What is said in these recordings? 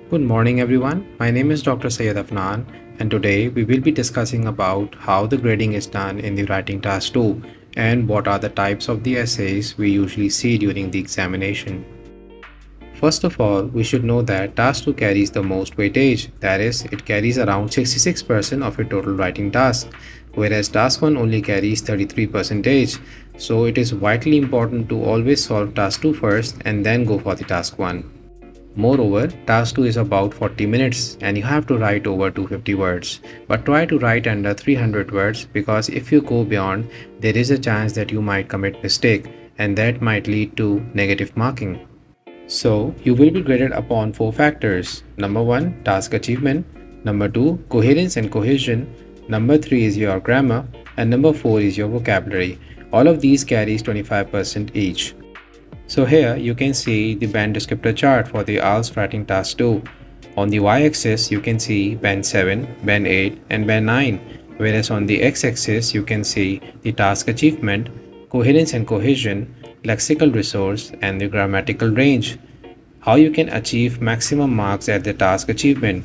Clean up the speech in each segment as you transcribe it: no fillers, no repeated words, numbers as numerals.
Good morning everyone. My name is Dr. Syed Afnan and today we will be discussing about how the grading is done in the writing task 2 and what are the types of the essays we usually see during the examination. First of all, we should know that task 2 carries the most weightage, that is, it carries around 66% of your total writing task, whereas task 1 only carries 33%. So it is vitally important to always solve task 2 first and then go for the task 1. Moreover, task 2 is about 40 minutes and you have to write over 250 words. But try to write under 300 words because if you go beyond, there is a chance that you might commit mistake and that might lead to negative marking. So, you will be graded upon 4 factors. Number 1, task achievement. Number 2, coherence and cohesion. Number 3 is your grammar. And number 4 is your vocabulary. All of these carries 25% each. So here you can see the band descriptor chart for the IELTS Writing Task 2. On the y-axis you can see band 7, band 8 and band 9, whereas on the x-axis you can see the task achievement, coherence and cohesion, lexical resource and the grammatical range. How you can achieve maximum marks at the task achievement.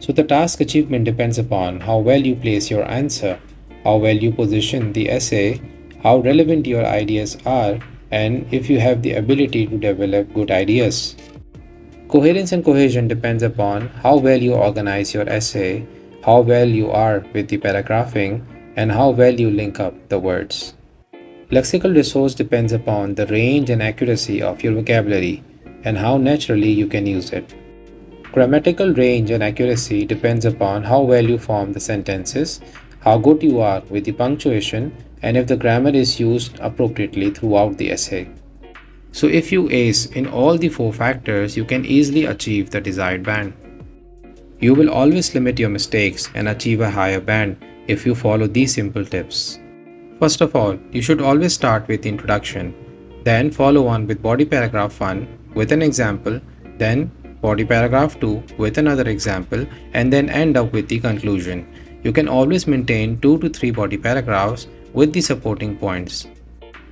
So the task achievement depends upon how well you place your answer, how well you position the essay, how relevant your ideas are, and if you have the ability to develop good ideas. Coherence and cohesion depends upon how well you organize your essay, how well you are with the paragraphing, and how well you link up the words. Lexical resource depends upon the range and accuracy of your vocabulary and how naturally you can use it. Grammatical range and accuracy depends upon how well you form the sentences, how good you are with the punctuation, and if the grammar is used appropriately throughout the essay. So if you ace in all the 4 factors, you can easily achieve the desired band. You will always limit your mistakes and achieve a higher band if you follow these simple tips. First of all, you should always start with the introduction, then follow on with body paragraph 1 with an example, then body paragraph 2 with another example, and then end up with the conclusion. You can always maintain 2 to 3 body paragraphs with the supporting points.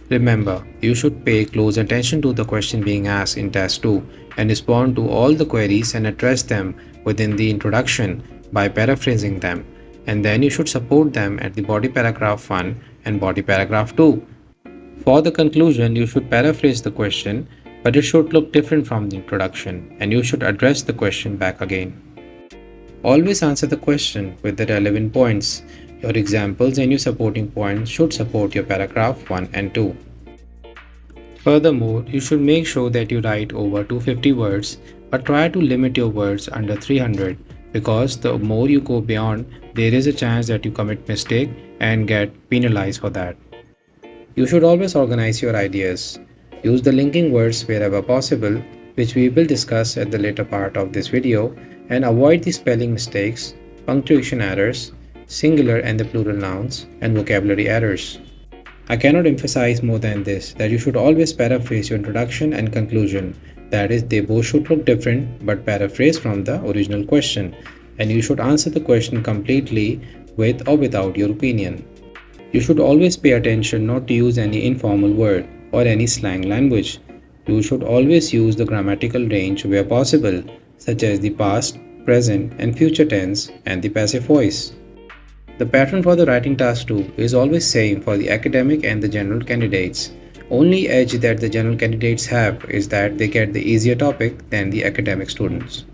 Remember, you should pay close attention to the question being asked in Task 2 and respond to all the queries and address them within the introduction by paraphrasing them, and then you should support them at the body paragraph 1 and body paragraph 2. For the conclusion, you should paraphrase the question, but it should look different from the introduction and you should address the question back again. Always answer the question with the relevant points. Your examples and your supporting points should support your paragraph 1 and 2. Furthermore, you should make sure that you write over 250 words, but try to limit your words under 300 because the more you go beyond, there is a chance that you commit mistake and get penalized for that. You should always organize your ideas. Use the linking words wherever possible, which we will discuss at the later part of this video, and avoid the spelling mistakes, punctuation errors, singular and the plural nouns, and vocabulary errors. I cannot emphasize more than this that you should always paraphrase your introduction and conclusion. That is, they both should look different but paraphrase from the original question, and you should answer the question completely with or without your opinion. You should always pay attention not to use any informal word or any slang language. You should always use the grammatical range where possible, such as the past, present, and future tense, and the passive voice. The pattern for the writing task 2 is always same for the academic and the general candidates. Only edge that the general candidates have is that they get the easier topic than the academic students.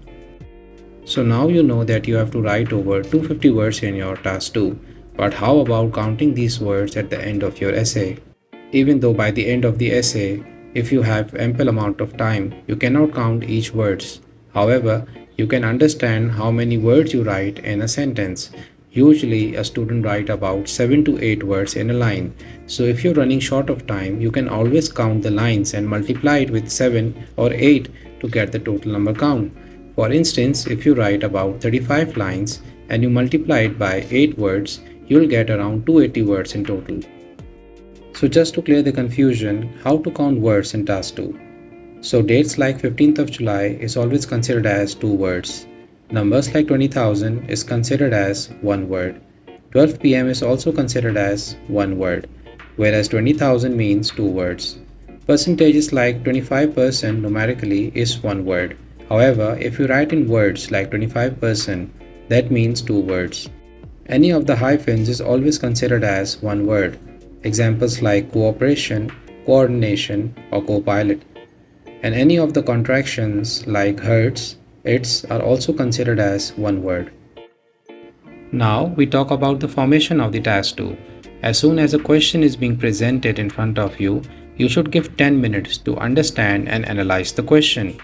So now you know that you have to write over 250 words in your task 2, but how about counting these words at the end of your essay? Even though by the end of the essay, if you have ample amount of time, you cannot count each words. However, you can understand how many words you write in a sentence. Usually, a student writes about 7 to 8 words in a line. So if you're running short of time, you can always count the lines and multiply it with 7 or 8 to get the total number count. For instance, if you write about 35 lines and you multiply it by 8 words, you'll get around 280 words in total. So just to clear the confusion, how to count words in task 2. So dates like 15th of July is always considered as 2 words. Numbers like 20,000 is considered as 1 word. 12 p.m. is also considered as 1 word, whereas 20,000 means 2 words. Percentages like 25% numerically is 1 word. However, if you write in words like 25%, that means 2 words. Any of the hyphens is always considered as one word. Examples like cooperation, coordination, or co-pilot. And any of the contractions like hertz, its are also considered as one word. Now we talk about the formation of the task 2. As soon as a question is being presented in front of you, you should give 10 minutes to understand and analyze the question.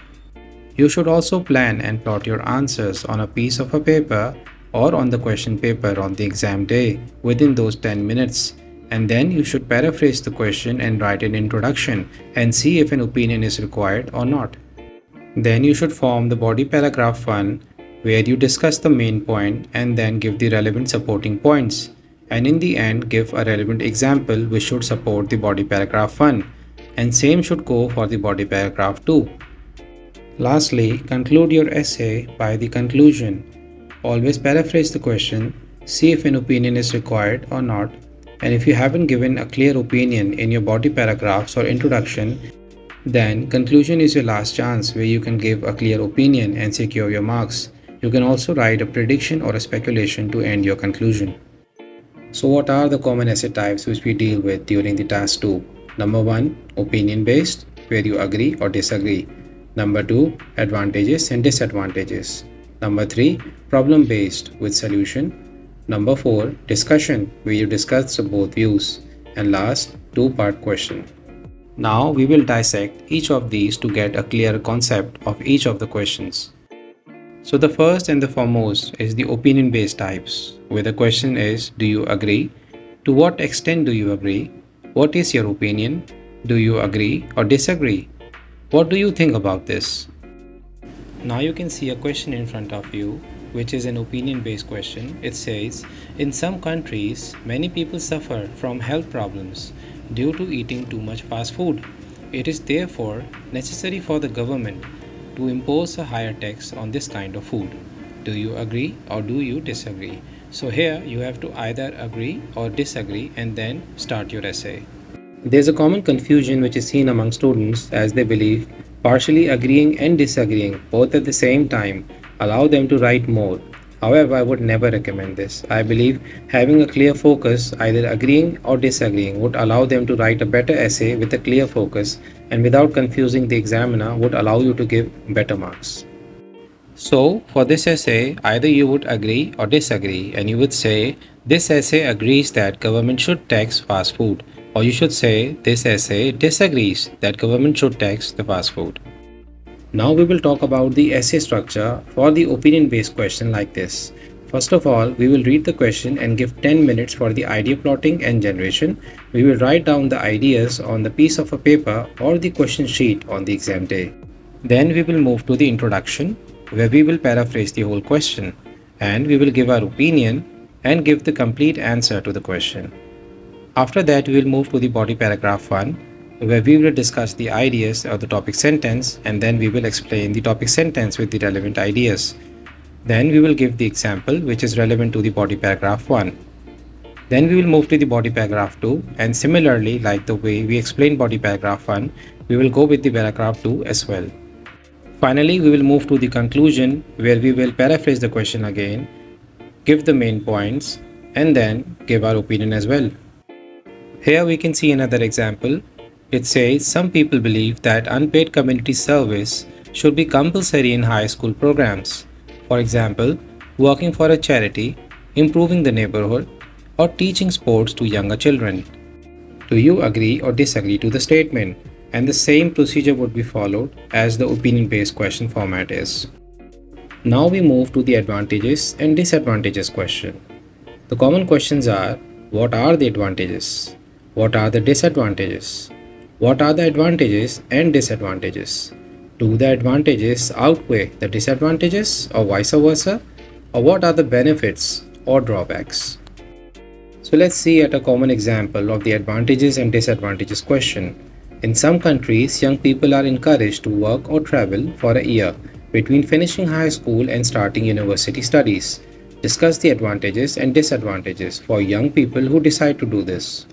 You should also plan and plot your answers on a piece of a paper or on the question paper on the exam day within those 10 minutes. And then you should paraphrase the question and write an introduction and see if an opinion is required or not. Then you should form the body paragraph 1 where you discuss the main point and then give the relevant supporting points. And in the end, give a relevant example which should support the body paragraph 1. And same should go for the body paragraph 2. Lastly, conclude your essay by the conclusion. Always paraphrase the question, see if an opinion is required or not, and if you haven't given a clear opinion in your body paragraphs or introduction, then conclusion is your last chance where you can give a clear opinion and secure your marks. You can also write a prediction or a speculation to end your conclusion. So what are the common essay types which we deal with during the task 2? Number 1, opinion based, where you agree or disagree. Number 2, advantages and disadvantages. Number 3, problem based with solution. Number 4, discussion, where you discuss both views. And last, two-part question. Now we will dissect each of these to get a clear concept of each of the questions. So the first and the foremost is the opinion based types, where the question is, do you agree? To what extent do you agree? What is your opinion? Do you agree or disagree? What do you think about this? Now you can see a question in front of you, which is an opinion based question. It says, in some countries, many people suffer from health problems due to eating too much fast food. It is therefore necessary for the government to impose a higher tax on this kind of food. Do you agree or do you disagree? So here you have to either agree or disagree and then start your essay. There's a common confusion which is seen among students as they believe partially agreeing and disagreeing both at the same time allow them to write more. However, I would never recommend this. I believe having a clear focus, either agreeing or disagreeing, would allow them to write a better essay with a clear focus and without confusing the examiner would allow you to give better marks. So, for this essay, either you would agree or disagree and you would say, this essay agrees that government should tax fast food, or you should say, this essay disagrees that government should tax the fast food. Now we will talk about the essay structure for the opinion-based question like this. First of all, we will read the question and give 10 minutes for the idea plotting and generation. We will write down the ideas on the piece of a paper or the question sheet on the exam day. Then we will move to the introduction, where we will paraphrase the whole question and we will give our opinion and give the complete answer to the question. After that, we will move to the body paragraph 1, where we will discuss the ideas of the topic sentence and then we will explain the topic sentence with the relevant ideas. Then we will give the example which is relevant to the body paragraph 1. Then we will move to the body paragraph 2 and similarly like the way we explained body paragraph 1, we will go with the paragraph 2 as well. Finally, we will move to the conclusion where we will paraphrase the question again, give the main points and then give our opinion as well. Here we can see another example. It says some people believe that unpaid community service should be compulsory in high school programs. For example, working for a charity, improving the neighborhood, or teaching sports to younger children. Do you agree or disagree to the statement? And the same procedure would be followed as the opinion-based question format is. Now we move to the advantages and disadvantages question. The common questions are, what are the advantages? What are the disadvantages? What are the advantages and disadvantages? Do the advantages outweigh the disadvantages or vice versa? Or what are the benefits or drawbacks? So let's see at a common example of the advantages and disadvantages question. In some countries, young people are encouraged to work or travel for a year between finishing high school and starting university studies. Discuss the advantages and disadvantages for young people who decide to do this.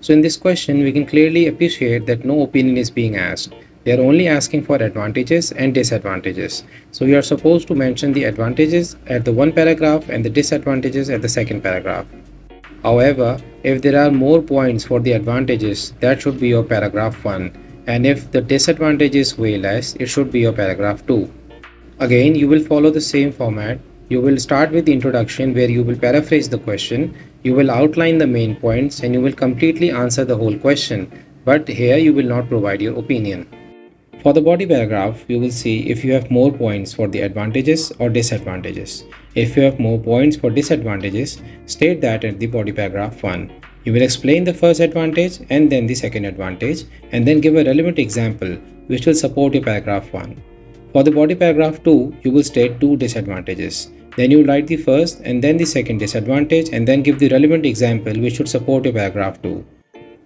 So in this question, we can clearly appreciate that no opinion is being asked. They are only asking for advantages and disadvantages. So you are supposed to mention the advantages at the one paragraph and the disadvantages at the second paragraph. However, if there are more points for the advantages, that should be your paragraph 1, and if the disadvantage is way less, it should be your paragraph 2. Again, you will follow the same format. You will start with the introduction where you will paraphrase the question, you will outline the main points, and you will completely answer the whole question. But here you will not provide your opinion. For the body paragraph, you will see if you have more points for the advantages or disadvantages. If you have more points for disadvantages, state that at the body paragraph 1. You will explain the first advantage and then the second advantage, and then give a relevant example which will support your paragraph 1. For the body paragraph 2, you will state two disadvantages. Then you will write the first and then the second disadvantage, and then give the relevant example which should support your paragraph 2.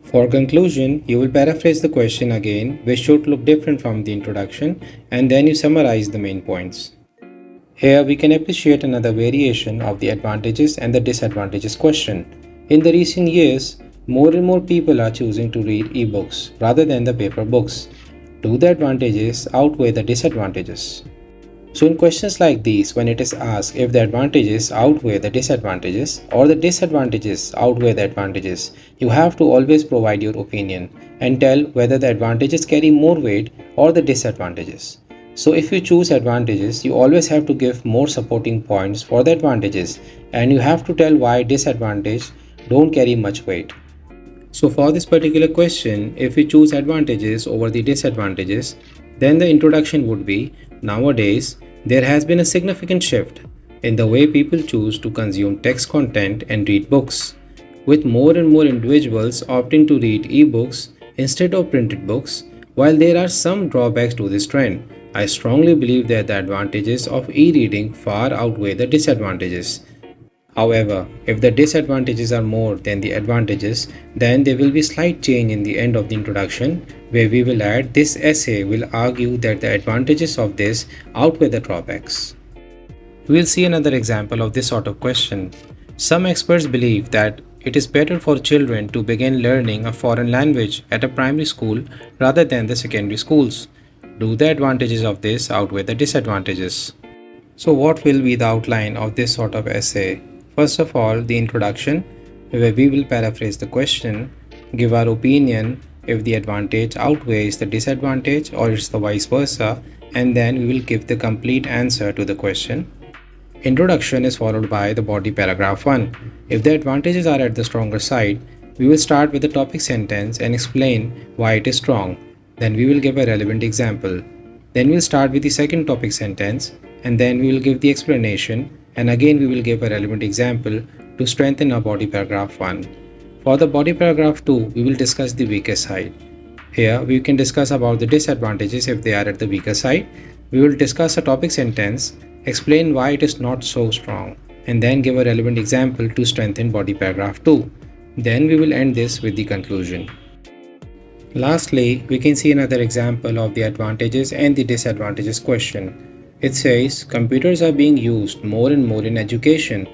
For conclusion, you will paraphrase the question again, which should look different from the introduction, and then you summarize the main points. Here we can appreciate another variation of the advantages and the disadvantages question. In the recent years, more and more people are choosing to read ebooks rather than the paper books. Do the advantages outweigh the disadvantages? So in questions like these, when it is asked if the advantages outweigh the disadvantages or the disadvantages outweigh the advantages, you have to always provide your opinion and tell whether the advantages carry more weight or the disadvantages. So if you choose advantages, you always have to give more supporting points for the advantages, and you have to tell why disadvantage don't carry much weight. So for this particular question, if we choose advantages over the disadvantages, then the introduction would be, nowadays, there has been a significant shift in the way people choose to consume text content and read books, with more and more individuals opting to read ebooks instead of printed books. While there are some drawbacks to this trend, I strongly believe that the advantages of e-reading far outweigh the disadvantages. However, if the disadvantages are more than the advantages, then there will be slight change in the end of the introduction, where we will add this essay will argue that the advantages of this outweigh the drawbacks. We will see another example of this sort of question. Some experts believe that it is better for children to begin learning a foreign language at a primary school rather than the secondary schools. Do the advantages of this outweigh the disadvantages? So what will be the outline of this sort of essay? First of all, the introduction, where we will paraphrase the question, give our opinion if the advantage outweighs the disadvantage or it's the vice versa, and then we will give the complete answer to the question. Introduction is followed by the body paragraph 1. If the advantages are at the stronger side, we will start with the topic sentence and explain why it is strong. Then we will give a relevant example. Then we will start with the second topic sentence, and then we will give the explanation, and again we will give a relevant example to strengthen our body paragraph 1. For the body paragraph 2, we will discuss the weaker side. Here we can discuss about the disadvantages if they are at the weaker side. We will discuss a topic sentence, explain why it is not so strong, and then give a relevant example to strengthen body paragraph 2. Then we will end this with the conclusion. Lastly, we can see another example of the advantages and the disadvantages question. It says, computers are being used more and more in education.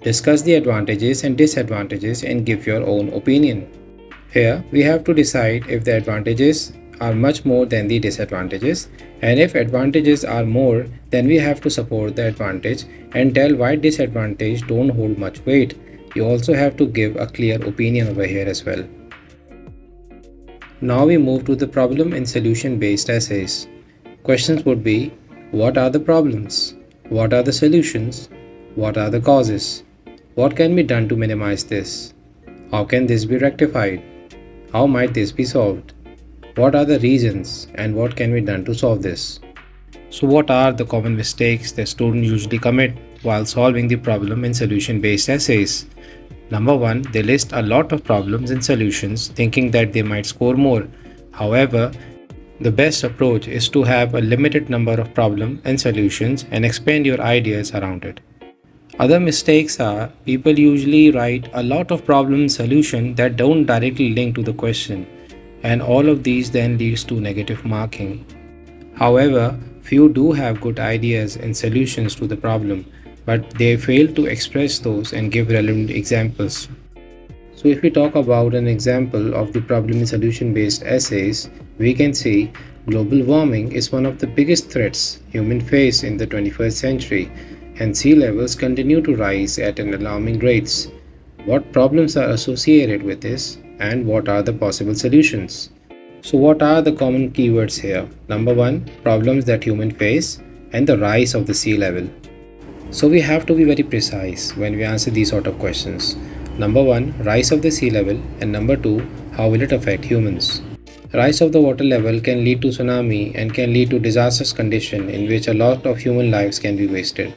Discuss the advantages and disadvantages and give your own opinion. Here, we have to decide if the advantages are much more than the disadvantages, and if advantages are more, then we have to support the advantage and tell why disadvantage don't hold much weight. You also have to give a clear opinion over here as well. Now we move to the problem and solution based essays. Questions would be, what are the problems? What are the solutions? What are the causes? What can be done to minimize this? How can this be rectified? How might this be solved? What are the reasons and what can be done to solve this? So what are the common mistakes that students usually commit while solving the problem and solution based essays? Number 1, they list a lot of problems and solutions thinking that they might score more. However, the best approach is to have a limited number of problems and solutions and expand your ideas around it. Other mistakes are people usually write a lot of problem solutions that don't directly link to the question, and all of these then leads to negative marking. However, few do have good ideas and solutions to the problem, but they fail to express those and give relevant examples. So if we talk about an example of the problem and solution based essays, we can see Global warming is one of the biggest threats humans face in the 21st century, and sea levels continue to rise at an alarming rates. What problems are associated with this, and what are the possible solutions? So, what are the common keywords here? Number one, problems that humans face, and the rise of the sea level. So, we have to be very precise when we answer these sort of questions. Number one, rise of the sea level, and number two, how will it affect humans? Rise of the water level can lead to tsunami and can lead to disastrous condition in which a lot of human lives can be wasted.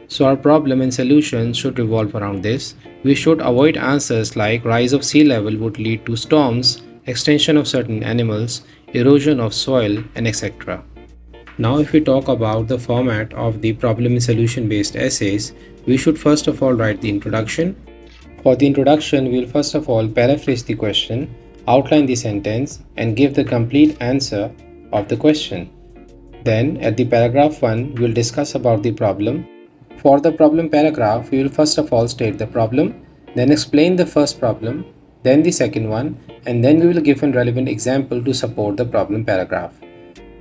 So our problem and solution should revolve around this. We should avoid answers like rise of sea level would lead to storms, extinction of certain animals, erosion of soil, and etc. Now if we talk about the format of the problem and solution based essays, we should first of all write the introduction. For the introduction, we will first of all paraphrase the question, outline the sentence, and give the complete answer of the question. Then at the paragraph 1, we will discuss about the problem. For the problem paragraph, we will first of all state the problem, then explain the first problem, then the second one, and then we will give a relevant example to support the problem paragraph.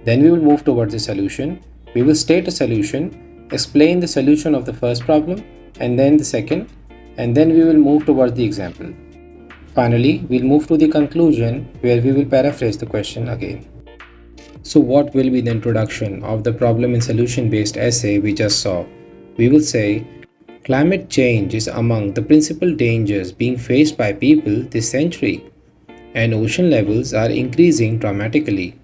Then we will move towards the solution. We will state a solution, explain the solution of the first problem, and then the second, and then we will move towards the example. Finally, we'll move to the conclusion where we will paraphrase the question again. So what will be the introduction of the problem and solution based essay we just saw? We will say, climate change is among the principal dangers being faced by people this century, and ocean levels are increasing dramatically.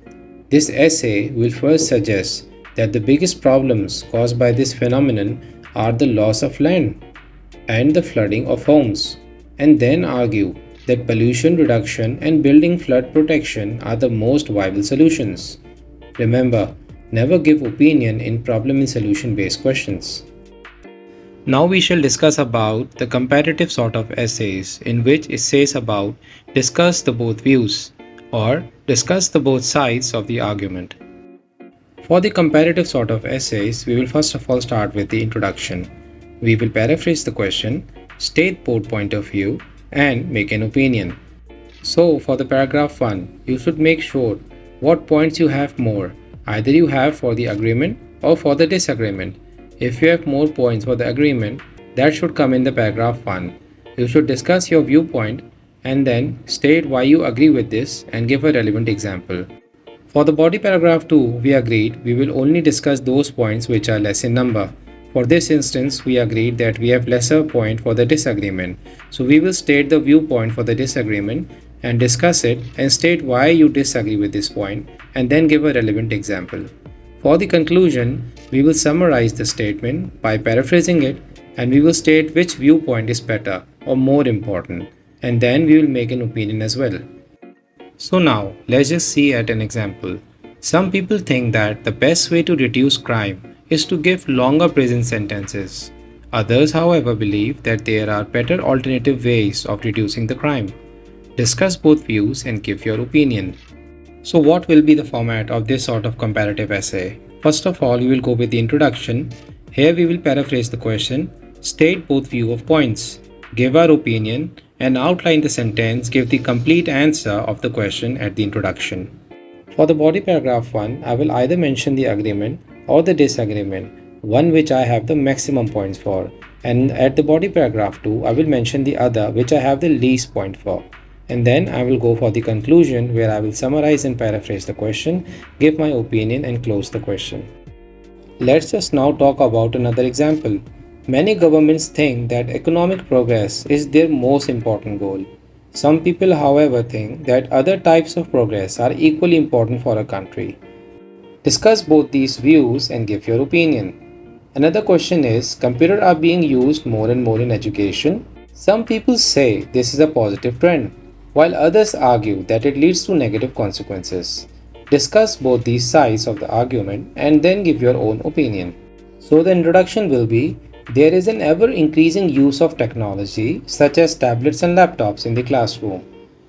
This essay will first suggest that the biggest problems caused by this phenomenon are the loss of land and the flooding of homes, and then argue that pollution reduction and building flood protection are the most viable solutions. Remember, never give opinion in problem and solution based questions. Now we shall discuss about the comparative sort of essays in which it says about discuss the both views or discuss the both sides of the argument. For the comparative sort of essays, we will first of all start with the introduction. We will paraphrase the question, state both point of view, and make an opinion. So for the paragraph 1, you should make sure what points you have more. Either you have for the agreement or for the disagreement. If you have more points for the agreement, that should come in the paragraph 1. You should discuss your viewpoint and then state why you agree with this and give a relevant example. For the body paragraph 2, we agreed we will only discuss those points which are less in number. For this instance, we agreed that we have lesser point for the disagreement. So we will state the viewpoint for the disagreement and discuss it and state why you disagree with this point and then give a relevant example. For the conclusion, we will summarize the statement by paraphrasing it and we will state which viewpoint is better or more important, and then we will make an opinion as well. So now, let's just see at an example. Some people think that the best way to reduce crime is to give longer prison sentences. Others, however, believe that there are better alternative ways of reducing the crime. Discuss both views and give your opinion. So what will be the format of this sort of comparative essay? First of all, we will go with the introduction. Here we will paraphrase the question, state both view of points, give our opinion, and outline the sentence, give the complete answer of the question at the introduction. For the body paragraph 1, I will either mention the agreement or the disagreement, one which I have the maximum points for, and at the body paragraph 2, I will mention the other which I have the least point for. And then I will go for the conclusion where I will summarize and paraphrase the question, give my opinion and close the question. Let's just now talk about another example. Many governments think that economic progress is their most important goal. Some people, however, think that other types of progress are equally important for a country. Discuss both these views and give your opinion. Another question is, computers are being used more and more in education. Some people say this is a positive trend, while others argue that it leads to negative consequences. Discuss both these sides of the argument and then give your own opinion. So the introduction will be, there is an ever-increasing use of technology such as tablets and laptops in the classroom.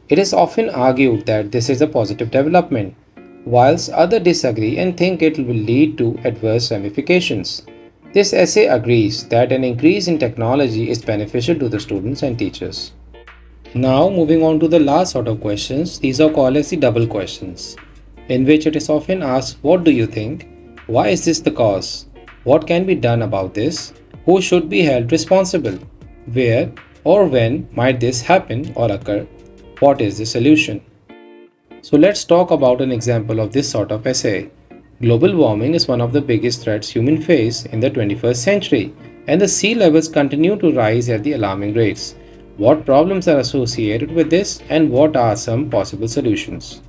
It is often argued that this is a positive development, whilst others disagree and think it will lead to adverse ramifications. This essay agrees that an increase in technology is beneficial to the students and teachers. Now moving on to the last sort of questions, these are called as the double questions. in which it is often asked, "What do you think? Why is this the cause? What can be done about this? Who should be held responsible? Where or when might this happen or occur? What is the solution?" So let's talk about an example of this sort of essay. Global warming is one of the biggest threats humans face in the 21st century, and the sea levels continue to rise at the alarming rates. What problems are associated with this, and what are some possible solutions?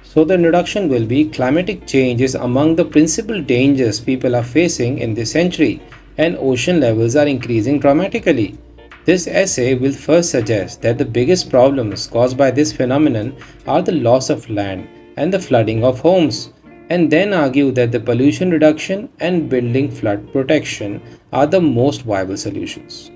So, the introduction will be climatic change is among the principal dangers people are facing in this century, and ocean levels are increasing dramatically. This essay will first suggest that the biggest problems caused by this phenomenon are the loss of land and the flooding of homes, and then argue that the pollution reduction and building flood protection are the most viable solutions.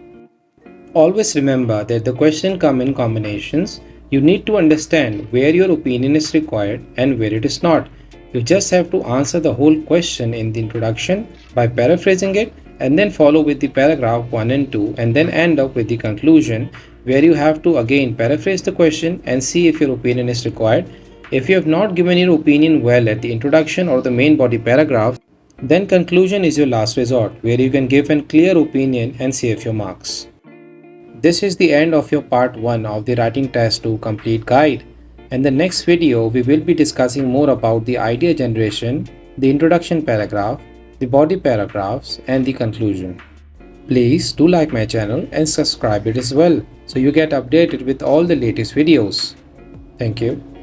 Always remember that the question come in combinations. You need to understand where your opinion is required and where it is not. You just have to answer the whole question in the introduction by paraphrasing it and then follow with the paragraph 1 and 2 and then end up with the conclusion where you have to again paraphrase the question and see if your opinion is required. If you have not given your opinion well at the introduction or the main body paragraph, then conclusion is your last resort where you can give a clear opinion and save your marks. This is the end of your part 1 of the Writing Test 2 complete guide. In the next video, we will be discussing more about the idea generation, the introduction paragraph, the body paragraphs, and the conclusion. Please do like my channel and subscribe it as well so you get updated with all the latest videos. Thank you.